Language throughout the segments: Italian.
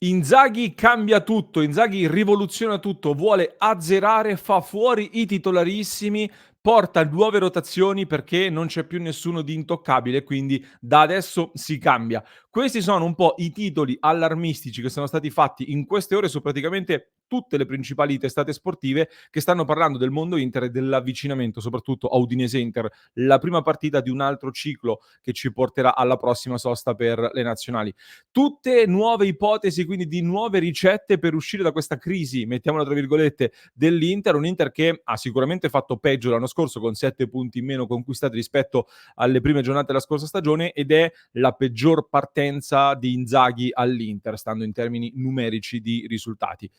Inzaghi cambia tutto, Inzaghi rivoluziona tutto, vuole azzerare, fa fuori i titolarissimi, porta nuove rotazioni perché non c'è più nessuno di intoccabile, quindi da adesso si cambia. Questi sono un po' i titoli allarmistici che sono stati fatti in queste ore su praticamente tutte le principali testate sportive che stanno parlando del mondo Inter e dell'avvicinamento soprattutto a Udinese-Inter, la prima partita di un altro ciclo che ci porterà alla prossima sosta per le nazionali. Tutte nuove ipotesi, quindi di nuove ricette per uscire da questa crisi, mettiamola tra virgolette, dell'Inter, un Inter che ha sicuramente fatto peggio l'anno scorso con 7 punti in meno conquistati rispetto alle prime giornate della scorsa stagione ed è la peggior partenza di Inzaghi all'Inter, stando in termini numerici di risultati.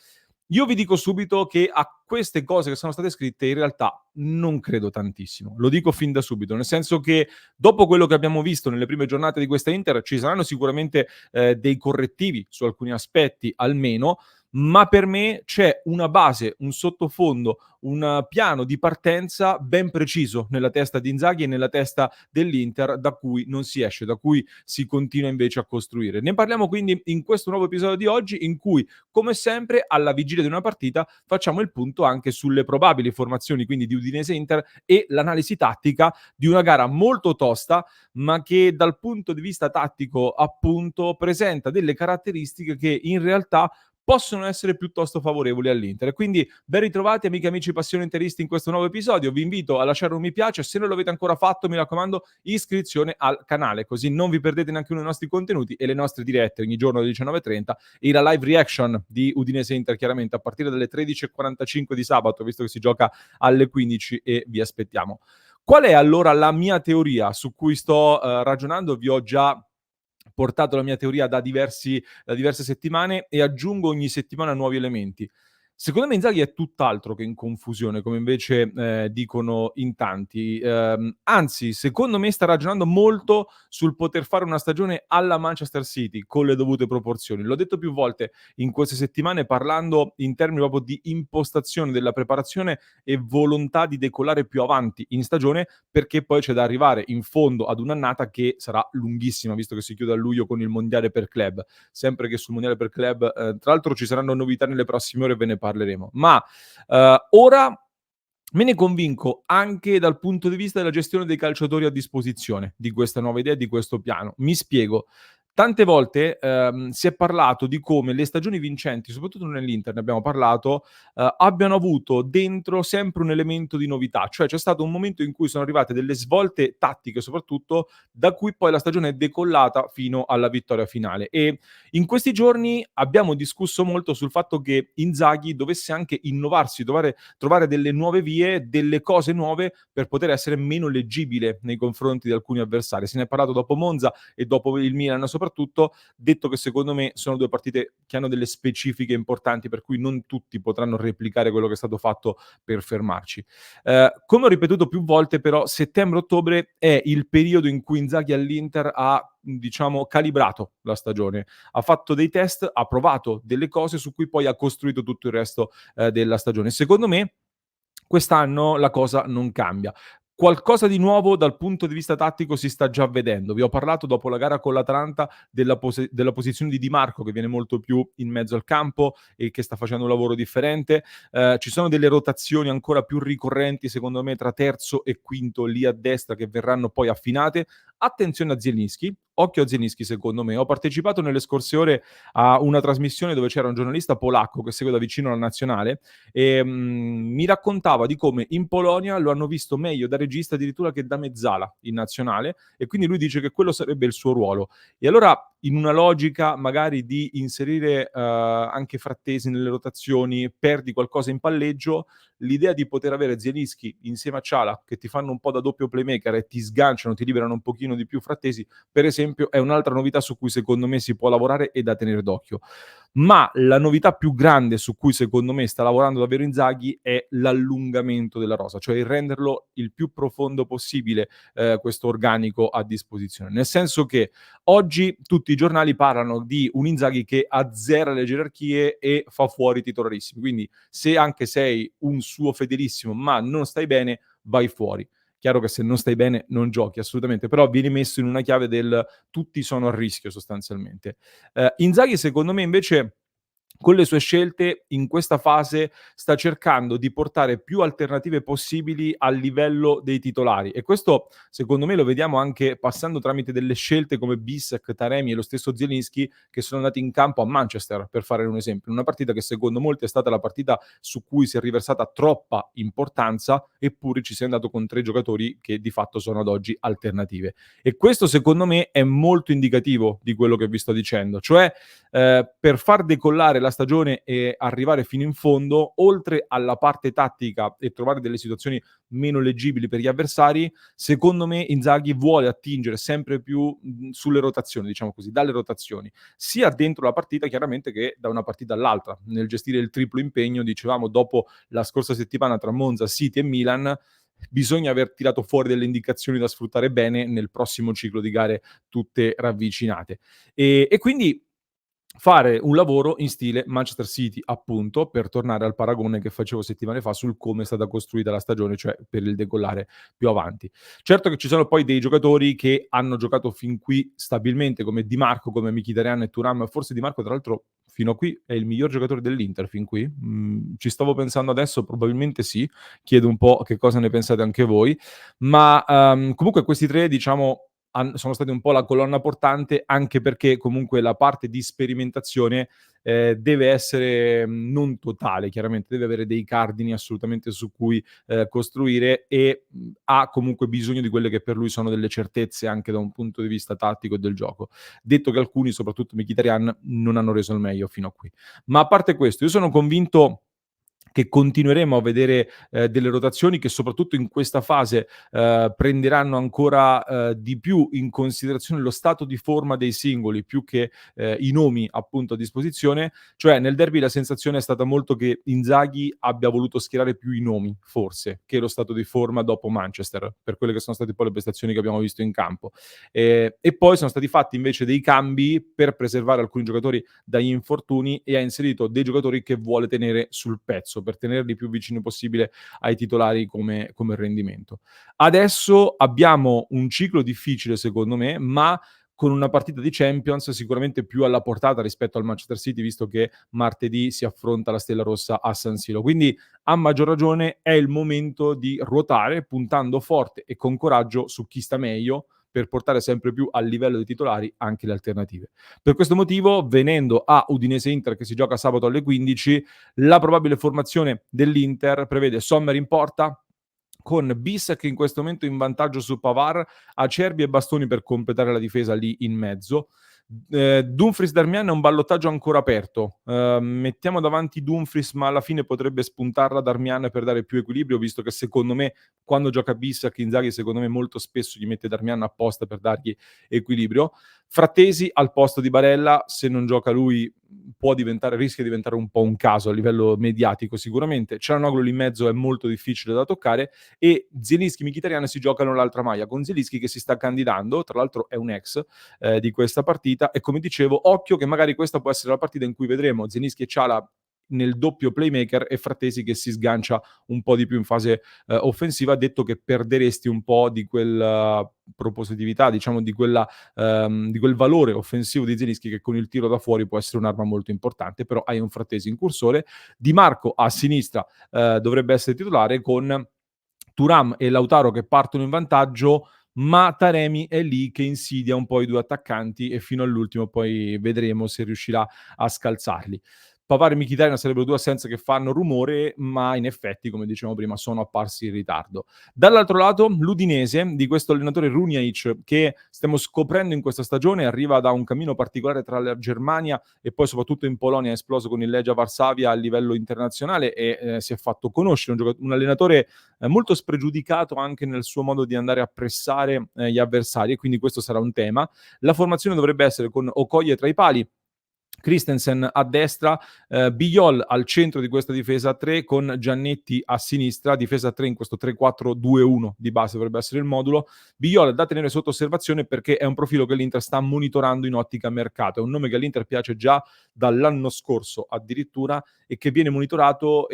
Io vi dico subito che a queste cose che sono state scritte in realtà non credo tantissimo. Lo dico fin da subito, nel senso che dopo quello che abbiamo visto nelle prime giornate di questa Inter ci saranno sicuramente dei correttivi su alcuni aspetti almeno, ma per me c'è una base, un sottofondo, un piano di partenza ben preciso nella testa di Inzaghi e nella testa dell'Inter da cui non si esce, da cui si continua invece a costruire. Ne parliamo quindi in questo nuovo episodio di oggi in cui, come sempre, alla vigilia di una partita facciamo il punto anche sulle probabili formazioni quindi di Udinese-Inter e l'analisi tattica di una gara molto tosta ma che dal punto di vista tattico appunto presenta delle caratteristiche che in realtà possono essere piuttosto favorevoli all'Inter. Quindi ben ritrovati amiche e amici passioni interisti in questo nuovo episodio, vi invito a lasciare un mi piace, se non l'avete ancora fatto mi raccomando iscrizione al canale, così non vi perdete neanche uno dei nostri contenuti e le nostre dirette ogni giorno alle 19:30 e la live reaction di Udinese Inter chiaramente a partire dalle 13:45 di sabato, visto che si gioca alle 15 e vi aspettiamo. Qual è allora la mia teoria su cui sto ragionando? Vi ho già portato la mia teoria da diverse settimane e aggiungo ogni settimana nuovi elementi. Secondo me Inzaghi è tutt'altro che in confusione, come invece dicono in tanti. Anzi, secondo me sta ragionando molto sul poter fare una stagione alla Manchester City con le dovute proporzioni. L'ho detto più volte in queste settimane parlando in termini proprio di impostazione della preparazione e volontà di decollare più avanti in stagione perché poi c'è da arrivare in fondo ad un'annata che sarà lunghissima, visto che si chiude a luglio con il mondiale per club. Sempre che sul mondiale per club, tra l'altro ci saranno novità nelle prossime ore e ve ne parleremo. Ma ora me ne convinco anche dal punto di vista della gestione dei calciatori a disposizione di questa nuova idea e di questo piano. Mi spiego. Tante volte si è parlato di come le stagioni vincenti, soprattutto nell'Inter, ne abbiamo parlato, abbiano avuto dentro sempre un elemento di novità, cioè c'è stato un momento in cui sono arrivate delle svolte tattiche soprattutto, da cui poi la stagione è decollata fino alla vittoria finale. E in questi giorni abbiamo discusso molto sul fatto che Inzaghi dovesse anche innovarsi, trovare delle nuove vie, delle cose nuove per poter essere meno leggibile nei confronti di alcuni avversari. Se ne è parlato dopo Monza e dopo il Milan soprattutto, detto che secondo me sono due partite che hanno delle specifiche importanti per cui non tutti potranno replicare quello che è stato fatto per fermarci. Come ho ripetuto più volte però settembre-ottobre è il periodo in cui Inzaghi all'Inter ha diciamo calibrato la stagione, ha fatto dei test, ha provato delle cose su cui poi ha costruito tutto il resto della stagione. Secondo me quest'anno la cosa non cambia. Qualcosa di nuovo dal punto di vista tattico si sta già vedendo. Vi ho parlato dopo la gara con l'Atalanta della posizione di Di Marco che viene molto più in mezzo al campo e che sta facendo un lavoro differente. Ci sono delle rotazioni ancora più ricorrenti secondo me tra terzo e quinto lì a destra che verranno poi affinate. Attenzione a Zielinski, occhio a Zielinski secondo me. Ho partecipato nelle scorse ore a una trasmissione dove c'era un giornalista polacco che segue da vicino la nazionale e mi raccontava di come in Polonia lo hanno visto meglio da regista addirittura che da mezzala in nazionale e quindi lui dice che quello sarebbe il suo ruolo. E allora in una logica magari di inserire anche Frattesi nelle rotazioni, perdi qualcosa in palleggio, l'idea di poter avere Zielinski insieme a Ciala che ti fanno un po' da doppio playmaker e ti sganciano, ti liberano un pochino di più Frattesi, per esempio è un'altra novità su cui secondo me si può lavorare e da tenere d'occhio. Ma la novità più grande su cui secondo me sta lavorando davvero Inzaghi è l'allungamento della rosa, cioè il renderlo il più profondo possibile questo organico a disposizione. Nel senso che oggi tutti i giornali parlano di un Inzaghi che azzera le gerarchie e fa fuori i titolarissimi. Quindi se anche sei un suo fedelissimo ma non stai bene, vai fuori. Chiaro che se non stai bene non giochi assolutamente, però vieni messo in una chiave del tutti sono a rischio sostanzialmente. Inzaghi secondo me invece con le sue scelte in questa fase sta cercando di portare più alternative possibili al livello dei titolari e questo secondo me lo vediamo anche passando tramite delle scelte come Bissek, Taremi e lo stesso Zielinski che sono andati in campo a Manchester, per fare un esempio, in una partita che secondo molti è stata la partita su cui si è riversata troppa importanza, eppure ci si è andato con 3 giocatori che di fatto sono ad oggi alternative. E questo secondo me è molto indicativo di quello che vi sto dicendo, cioè per far decollare la stagione e arrivare fino in fondo, oltre alla parte tattica e trovare delle situazioni meno leggibili per gli avversari, secondo me Inzaghi vuole attingere sempre più sulle rotazioni, diciamo così, dalle rotazioni, sia dentro la partita chiaramente che da una partita all'altra. Nel gestire il triplo impegno, dicevamo, dopo la scorsa settimana tra Monza, City e Milan, bisogna aver tirato fuori delle indicazioni da sfruttare bene nel prossimo ciclo di gare tutte ravvicinate. E quindi fare un lavoro in stile Manchester City, appunto, per tornare al paragone che facevo settimane fa sul come è stata costruita la stagione, cioè per il decollare più avanti. Certo che ci sono poi dei giocatori che hanno giocato fin qui stabilmente, come Di Marco, come Mkhitaryan e Thuram. Forse Di Marco, tra l'altro, fino a qui è il miglior giocatore dell'Inter fin qui? Ci stavo pensando adesso, probabilmente sì. Chiedo un po' che cosa ne pensate anche voi. Ma, comunque questi 3, diciamo, sono stati un po' la colonna portante, anche perché comunque la parte di sperimentazione deve essere non totale, chiaramente, deve avere dei cardini assolutamente su cui costruire e ha comunque bisogno di quelle che per lui sono delle certezze anche da un punto di vista tattico e del gioco. Detto che alcuni, soprattutto Mkhitaryan, non hanno reso il meglio fino a qui. Ma a parte questo, io sono convinto che continueremo a vedere delle rotazioni che soprattutto in questa fase prenderanno ancora di più in considerazione lo stato di forma dei singoli più che i nomi appunto a disposizione, cioè nel derby la sensazione è stata molto che Inzaghi abbia voluto schierare più i nomi forse che lo stato di forma dopo Manchester, per quelle che sono state poi le prestazioni che abbiamo visto in campo. E poi sono stati fatti invece dei cambi per preservare alcuni giocatori dagli infortuni e ha inserito dei giocatori che vuole tenere sul pezzo, per tenerli più vicini possibile ai titolari come rendimento. Adesso abbiamo un ciclo difficile secondo me, ma con una partita di Champions sicuramente più alla portata rispetto al Manchester City, visto che martedì si affronta la Stella Rossa a San Siro. Quindi a maggior ragione è il momento di ruotare puntando forte e con coraggio su chi sta meglio per portare sempre più al livello dei titolari anche le alternative. Per questo motivo, venendo a Udinese-Inter che si gioca sabato alle 15, la probabile formazione dell'Inter prevede Sommer in porta, con Bissek in questo momento in vantaggio su Pavard, Acerbi e Bastoni per completare la difesa lì in mezzo. Dumfries-Darmian è un ballottaggio ancora aperto. Mettiamo davanti Dumfries, ma alla fine potrebbe spuntarla Darmian per dare più equilibrio, visto che secondo me quando gioca Bissek Inzaghi secondo me molto spesso gli mette Darmian apposta per dargli equilibrio. Frattesi al posto di Barella, se non gioca lui rischia di diventare un po' un caso a livello mediatico sicuramente. Çalhanoğlu lì in mezzo è molto difficile da toccare e Zielinski e Mkhitaryan si giocano l'altra maglia, con Zielinski che si sta candidando, tra l'altro è un ex di questa partita e come dicevo, occhio che magari questa può essere la partita in cui vedremo Zielinski e Çalha nel doppio playmaker e Frattesi che si sgancia un po' di più in fase offensiva, detto che perderesti un po' di quella propositività, diciamo di quel valore offensivo di Zielinski che con il tiro da fuori può essere un'arma molto importante, però hai un Frattesi in cursore, Di Marco a sinistra dovrebbe essere titolare con Thuram e Lautaro che partono in vantaggio, ma Taremi è lì che insidia un po' i 2 attaccanti e fino all'ultimo poi vedremo se riuscirà a scalzarli. Pavard e Mkhitaryan sarebbero 2 assenze che fanno rumore, ma in effetti, come dicevamo prima, sono apparsi in ritardo. Dall'altro lato, l'Udinese di questo allenatore Runjaic, che stiamo scoprendo in questa stagione, arriva da un cammino particolare tra la Germania e poi soprattutto in Polonia, è esploso con il Legia Varsavia a livello internazionale e si è fatto conoscere, un allenatore molto spregiudicato anche nel suo modo di andare a pressare gli avversari e quindi questo sarà un tema. La formazione dovrebbe essere con Okoye tra i pali, Christensen a destra, Biol al centro di questa difesa a 3 con Giannetti a sinistra, difesa a 3 in questo 3-4-2-1 di base dovrebbe essere il modulo. Biol da tenere sotto osservazione perché è un profilo che l'Inter sta monitorando in ottica mercato, è un nome che all'Inter piace già dall'anno scorso addirittura e che viene monitorato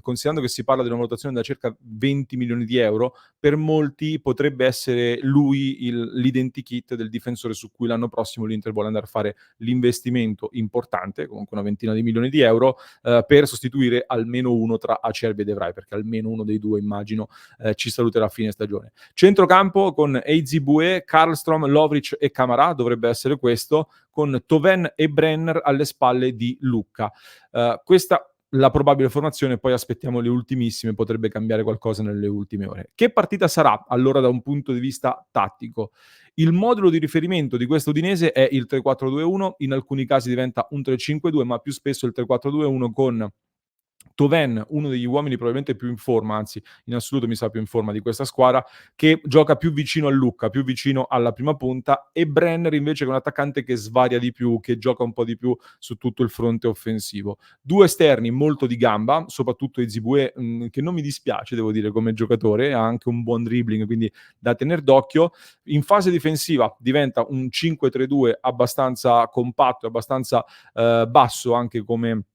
considerando che si parla di una valutazione da circa 20 milioni di euro, per molti potrebbe essere lui l'identikit del difensore su cui l'anno prossimo l'Inter vuole andare a fare l'investimento importante, comunque una ventina di milioni di euro, per sostituire almeno uno tra Acerbi e De Vrij, perché almeno uno dei due immagino ci saluterà a fine stagione. Centrocampo con Eizibue, Karlstrom, Lovric e Camarà, dovrebbe essere questo, con Toven e Brenner alle spalle di Lucca. Questa la probabile formazione, poi aspettiamo le ultimissime, potrebbe cambiare qualcosa nelle ultime ore. Che partita sarà allora da un punto di vista tattico? Il modulo di riferimento di questo Udinese è il 3-4-2-1, in alcuni casi diventa un 3-5-2, ma più spesso il 3-4-2-1 con Toven, uno degli uomini probabilmente più in forma, anzi in assoluto mi sa più in forma di questa squadra, che gioca più vicino a Lucca, più vicino alla prima punta, e Brenner invece che è un attaccante che svaria di più, che gioca un po' di più su tutto il fronte offensivo. Due esterni molto di gamba, soprattutto Ezibue, che non mi dispiace, devo dire, come giocatore, ha anche un buon dribbling, quindi da tener d'occhio. In fase difensiva diventa un 5-3-2 abbastanza compatto, abbastanza basso anche come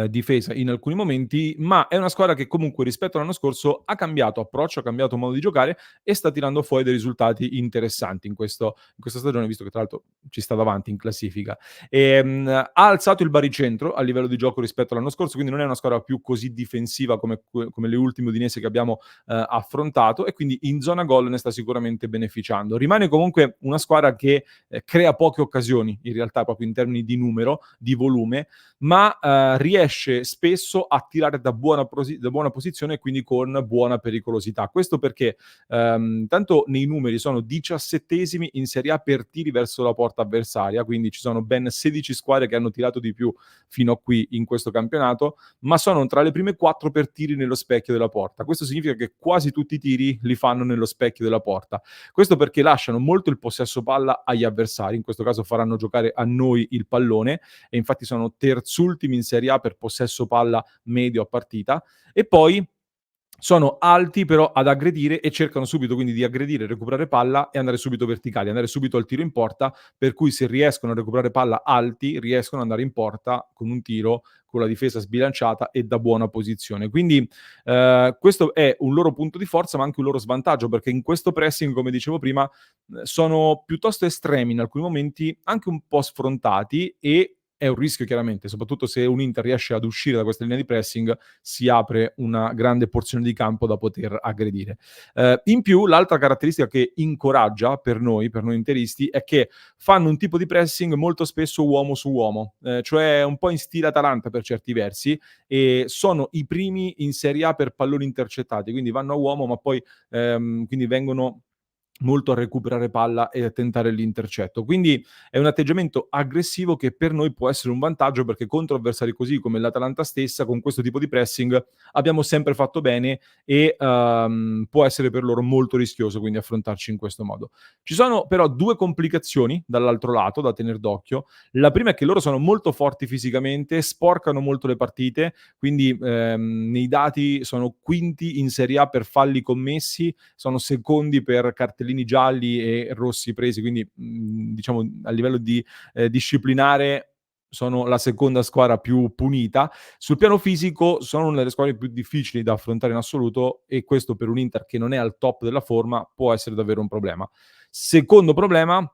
difesa in alcuni momenti, ma è una squadra che comunque rispetto all'anno scorso ha cambiato approccio, ha cambiato modo di giocare e sta tirando fuori dei risultati interessanti in questa stagione, visto che tra l'altro ci sta davanti in classifica. Ha alzato il baricentro a livello di gioco rispetto all'anno scorso, quindi non è una squadra più così difensiva come le ultime Udinese che abbiamo affrontato, e quindi in zona gol ne sta sicuramente beneficiando. Rimane comunque una squadra che crea poche occasioni, in realtà proprio in termini di numero, di volume, ma riesce spesso a tirare da buona posizione e quindi con buona pericolosità. Questo perché tanto nei numeri sono 17esimi in Serie A per tiri verso la porta avversaria, quindi ci sono ben 16 squadre che hanno tirato di più fino a qui in questo campionato, ma sono tra le prime 4 per tiri nello specchio della porta. Questo significa che quasi tutti i tiri li fanno nello specchio della porta. Questo perché lasciano molto il possesso palla agli avversari, in questo caso faranno giocare a noi il pallone, e infatti sono terzultimi in Serie A per possesso palla medio a partita, e poi sono alti però ad aggredire e cercano subito quindi di aggredire, recuperare palla e andare subito verticali, andare subito al tiro in porta, per cui se riescono a recuperare palla alti, riescono ad andare in porta con un tiro con la difesa sbilanciata e da buona posizione. Quindi questo è un loro punto di forza, ma anche un loro svantaggio, perché in questo pressing, come dicevo prima, sono piuttosto estremi in alcuni momenti, anche un po' sfrontati, e è un rischio chiaramente, soprattutto se un Inter riesce ad uscire da questa linea di pressing, si apre una grande porzione di campo da poter aggredire. In più, l'altra caratteristica che incoraggia per noi interisti, è che fanno un tipo di pressing molto spesso uomo su uomo, cioè un po' in stile Atalanta per certi versi, e sono i primi in Serie A per palloni intercettati, quindi vanno a uomo, ma poi quindi vengono molto a recuperare palla e a tentare l'intercetto. Quindi è un atteggiamento aggressivo che per noi può essere un vantaggio, perché contro avversari così come l'Atalanta stessa, con questo tipo di pressing abbiamo sempre fatto bene, e può essere per loro molto rischioso quindi affrontarci in questo modo. Ci sono però due complicazioni dall'altro lato da tener d'occhio. La prima è che loro sono molto forti fisicamente, sporcano molto le partite, quindi nei dati sono quinti in Serie A per falli commessi, sono secondi per cartellini gialli e rossi presi, quindi diciamo a livello di disciplinare sono la seconda squadra più punita. Sul piano fisico sono una delle squadre più difficili da affrontare in assoluto, e questo per un Inter che non è al top della forma può essere davvero un problema. Secondo problema,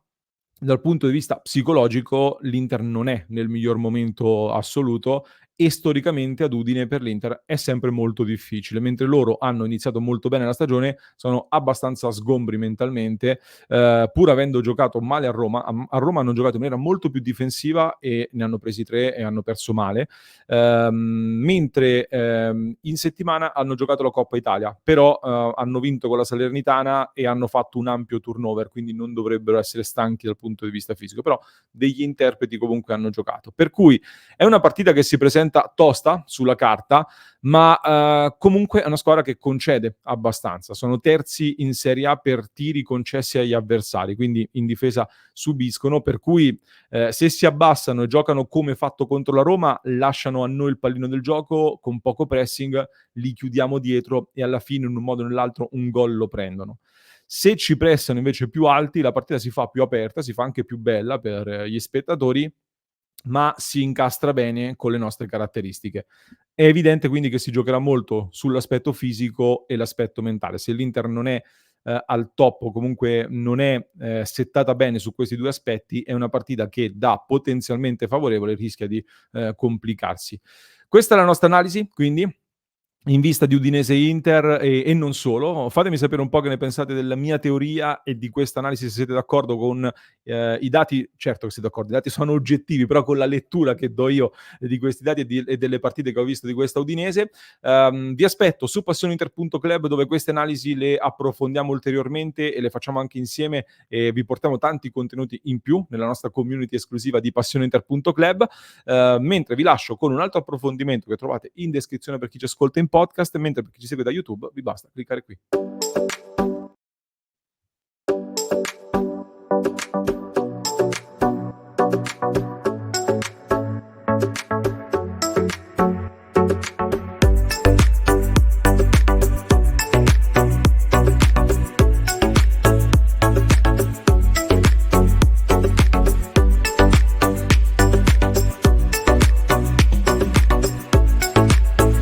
dal punto di vista psicologico, l'Inter non è nel miglior momento assoluto, e storicamente ad Udine per l'Inter è sempre molto difficile. Mentre loro hanno iniziato molto bene la stagione, sono abbastanza sgombri mentalmente, pur avendo giocato male a Roma. A Roma hanno giocato in maniera molto più difensiva e ne hanno presi 3 e hanno perso male, mentre in settimana hanno giocato la Coppa Italia, però hanno vinto con la Salernitana e hanno fatto un ampio turnover, quindi non dovrebbero essere stanchi dal punto di vista fisico, però degli interpreti comunque hanno giocato. Per cui è una partita che si presenta presenta tosta sulla carta, ma comunque è una squadra che concede abbastanza. Sono terzi in Serie A per tiri concessi agli avversari, quindi in difesa subiscono, per cui se si abbassano e giocano come fatto contro la Roma, lasciano a noi il pallino del gioco con poco pressing, li chiudiamo dietro e alla fine in un modo o nell'altro un gol lo prendono. Se ci pressano invece più alti, la partita si fa più aperta, si fa anche più bella per gli spettatori, ma si incastra bene con le nostre caratteristiche. È evidente quindi che si giocherà molto sull'aspetto fisico e l'aspetto mentale. Se l'Inter non è al top o comunque non è settata bene su questi due aspetti, è una partita che da potenzialmente favorevole rischia di complicarsi. Questa è la nostra analisi, quindi in vista di Udinese Inter e non solo. Fatemi sapere un po' che ne pensate della mia teoria e di questa analisi, se siete d'accordo con i dati. Certo che siete d'accordo, i dati sono oggettivi, però con la lettura che do io di questi dati e delle partite che ho visto di questa Udinese. Vi aspetto su passioninter.club, dove queste analisi le approfondiamo ulteriormente e le facciamo anche insieme e vi portiamo tanti contenuti in più nella nostra community esclusiva di passioninter.club. Mentre vi lascio con un altro approfondimento che trovate in descrizione per chi ci ascolta in podcast, mentre per chi ci segue da YouTube vi basta cliccare qui.